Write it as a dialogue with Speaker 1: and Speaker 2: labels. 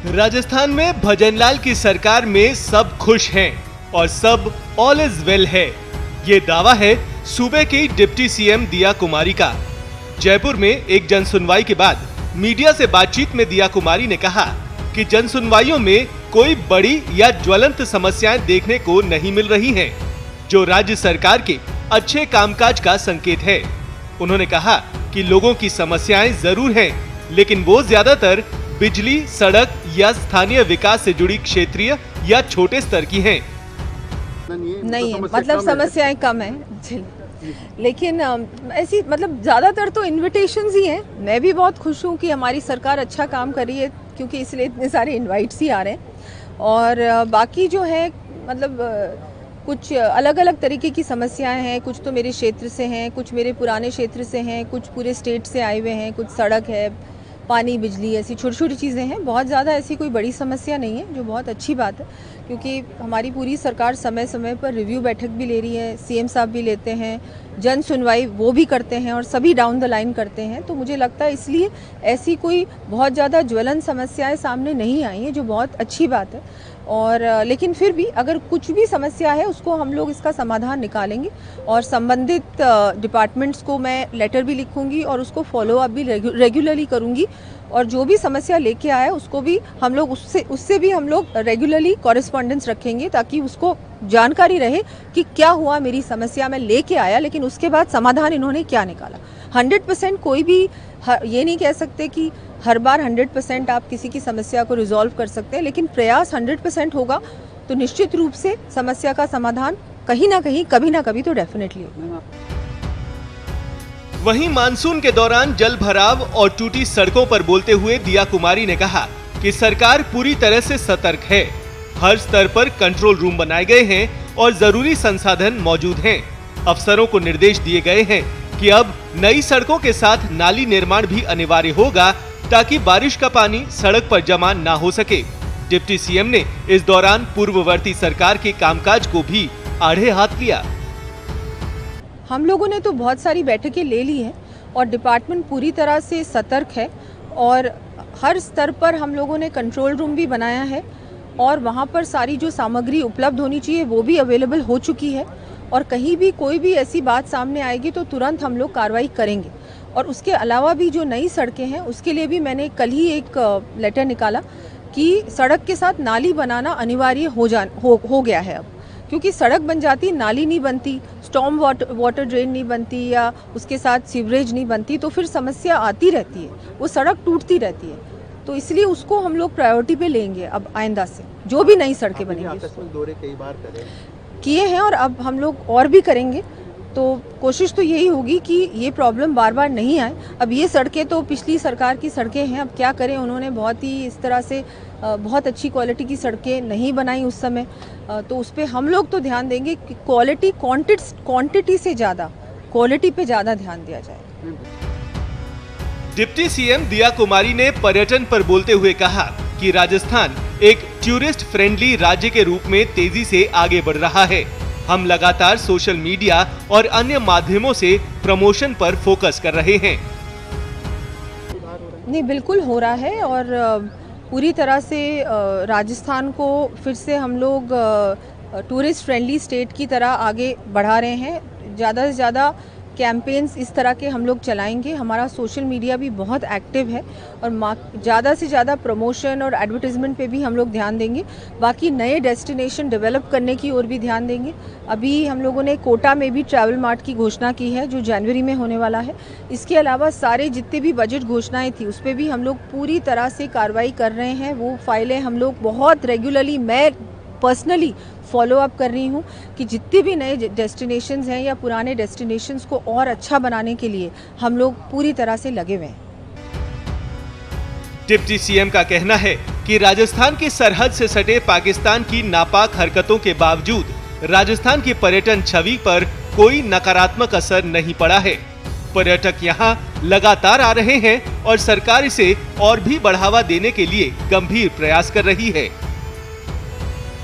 Speaker 1: राजस्थान में भजनलाल की सरकार में सब खुश हैं और सब ऑल इज वेल है, ये दावा है सूबे की डिप्टी सीएम दिया कुमारी का। जयपुर में एक जनसुनवाई के बाद मीडिया से बातचीत में दिया कुमारी ने कहा कि जनसुनवाइयों में कोई बड़ी या ज्वलंत समस्याएं देखने को नहीं मिल रही हैं, जो राज्य सरकार के अच्छे कामकाज का संकेत है। उन्होंने कहा कि लोगों की समस्याएं जरूर हैं, लेकिन वो ज्यादातर बिजली, सड़क या स्थानीय विकास से जुड़ी क्षेत्रीय या छोटे स्तर की हैं।
Speaker 2: नहीं है, मतलब समस्याएं कम है, लेकिन ऐसी मतलब ज्यादातर तो इनविटेशंस ही हैं। मैं भी बहुत खुश हूँ कि हमारी सरकार अच्छा काम कर रही है, क्योंकि इसलिए इतने सारे इनवाइट्स ही आ रहे हैं। और बाकी जो है मतलब कुछ अलग अलग तरीके की समस्याएं हैं। कुछ तो मेरे क्षेत्र से हैं, कुछ मेरे पुराने क्षेत्र से हैं, कुछ पूरे स्टेट से आए हुए हैं। कुछ सड़क है, पानी, बिजली, ऐसी छोटी छोटी चीज़ें हैं। बहुत ज़्यादा ऐसी कोई बड़ी समस्या नहीं है, जो बहुत अच्छी बात है, क्योंकि हमारी पूरी सरकार समय समय पर रिव्यू बैठक भी ले रही है, सीएम साहब भी लेते हैं, जन सुनवाई वो भी करते हैं और सभी डाउन द लाइन करते हैं। तो मुझे लगता है इसलिए ऐसी कोई बहुत ज़्यादा ज्वलंत समस्याएं सामने नहीं आई हैं, जो बहुत अच्छी बात है। और लेकिन फिर भी अगर कुछ भी समस्या है, उसको हम लोग इसका समाधान निकालेंगे और संबंधित डिपार्टमेंट्स को मैं लेटर भी लिखूंगी और उसको फॉलो अप भी रेगुलरली करूंगी। और जो भी समस्या लेके आया उसको भी हम लोग उससे भी हम लोग रेगुलरली कॉरेस्पॉन्डेंस रखेंगे, ताकि उसको जानकारी रहे कि क्या हुआ, मेरी समस्या में लेके आया, लेकिन उसके बाद समाधान इन्होंने क्या निकाला। 100% कोई भी ये नहीं कह सकते कि हर बार 100% आप किसी की समस्या को रिजॉल्व कर सकते हैं, लेकिन प्रयास 100% होगा तो निश्चित रूप से समस्या का समाधान कहीं ना कहीं, कभी ना कभी तो डेफिनेटली होगा।
Speaker 1: वहीं मानसून के दौरान जल भराव और टूटी सड़कों पर बोलते हुए दिया कुमारी ने कहा कि सरकार पूरी तरह से सतर्क है। हर स्तर पर कंट्रोल रूम बनाए गए हैं और जरूरी संसाधन मौजूद हैं। अफसरों को निर्देश दिए गए हैं कि अब नई सड़कों के साथ नाली निर्माण भी अनिवार्य होगा, ताकि बारिश का पानी सड़क पर जमा ना हो सके। डिप्टी सीएम ने इस दौरान पूर्ववर्ती सरकार के कामकाज को भी आड़े हाथ लिया।
Speaker 2: हम लोगों ने तो बहुत सारी बैठकें ले ली हैं और डिपार्टमेंट पूरी तरह से सतर्क है और हर स्तर पर हम लोगों ने कंट्रोल रूम भी बनाया है और वहाँ पर सारी जो सामग्री उपलब्ध होनी चाहिए वो भी अवेलेबल हो चुकी है। और कहीं भी कोई भी ऐसी बात सामने आएगी तो तुरंत हम लोग कार्रवाई करेंगे। और उसके अलावा भी जो नई सड़कें हैं उसके लिए भी मैंने कल ही एक लेटर निकाला कि सड़क के साथ नाली बनाना अनिवार्य हो गया है अब, क्योंकि सड़क बन जाती, नाली नहीं बनती, स्टॉर्म वाटर ड्रेन नहीं बनती या उसके साथ सीवरेज नहीं बनती, तो फिर समस्या आती रहती है, वो सड़क टूटती रहती है। तो इसलिए उसको हम लोग प्रायोरिटी पे लेंगे। अब आइंदा से जो भी नई सड़कें बनेंगी,
Speaker 3: दौरे कई बार
Speaker 2: किए हैं और अब हम लोग और भी करेंगे। तो कोशिश तो यही होगी कि ये प्रॉब्लम बार बार नहीं आए। अब ये सड़कें तो पिछली सरकार की सड़कें हैं, अब क्या करें, उन्होंने बहुत ही इस तरह से बहुत अच्छी क्वालिटी की सड़कें नहीं बनाई उस समय। तो उस पर हम लोग तो ध्यान देंगे कि क्वालिटी क्वांटिटी से ज़्यादा क्वालिटी पे ज़्यादा ध्यान दिया जाए।
Speaker 1: डिप्टी सीएम दिया कुमारी ने पर्यटन पर बोलते हुए कहा कि राजस्थान एक टूरिस्ट फ्रेंडली राज्य के रूप में तेजी से आगे बढ़ रहा है। हम लगातार सोशल मीडिया और अन्य माध्यमों से प्रमोशन पर फोकस कर रहे हैं।
Speaker 2: नहीं, बिल्कुल हो रहा है और पूरी तरह से राजस्थान को फिर से हम लोग टूरिस्ट फ्रेंडली स्टेट की तरह आगे बढ़ा रहे हैं। ज़्यादा से ज़्यादा कैंपेन्स इस तरह के हम लोग चलाएंगे। हमारा सोशल मीडिया भी बहुत एक्टिव है और ज़्यादा से ज़्यादा प्रमोशन और एडवर्टाइजमेंट पे भी हम लोग ध्यान देंगे। बाकी नए डेस्टिनेशन डेवलप करने की ओर भी ध्यान देंगे। अभी हम लोगों ने कोटा में भी ट्रैवल मार्ट की घोषणा की है, जो जनवरी में होने वाला है। इसके अलावा सारे जितने भी बजट घोषणाएं थी उस पर भी हम लोग पूरी तरह से कार्रवाई कर रहे हैं। वो फाइलें हम लोग बहुत रेगुलरली, मैं पर्सनली फॉलो अप कर रही हूँ कि जितने भी नए डेस्टिनेशंस हैं या पुराने डेस्टिनेशंस को और अच्छा बनाने के लिए हम लोग पूरी तरह से लगे हुए हैं।
Speaker 1: डिप्टी सीएम का कहना है कि राजस्थान की सरहद से सटे पाकिस्तान की नापाक हरकतों के बावजूद राजस्थान की पर्यटन छवि पर कोई नकारात्मक असर नहीं पड़ा है। पर्यटक यहाँ लगातार आ रहे हैं और सरकार इसे और भी बढ़ावा देने के लिए गंभीर प्रयास कर रही है।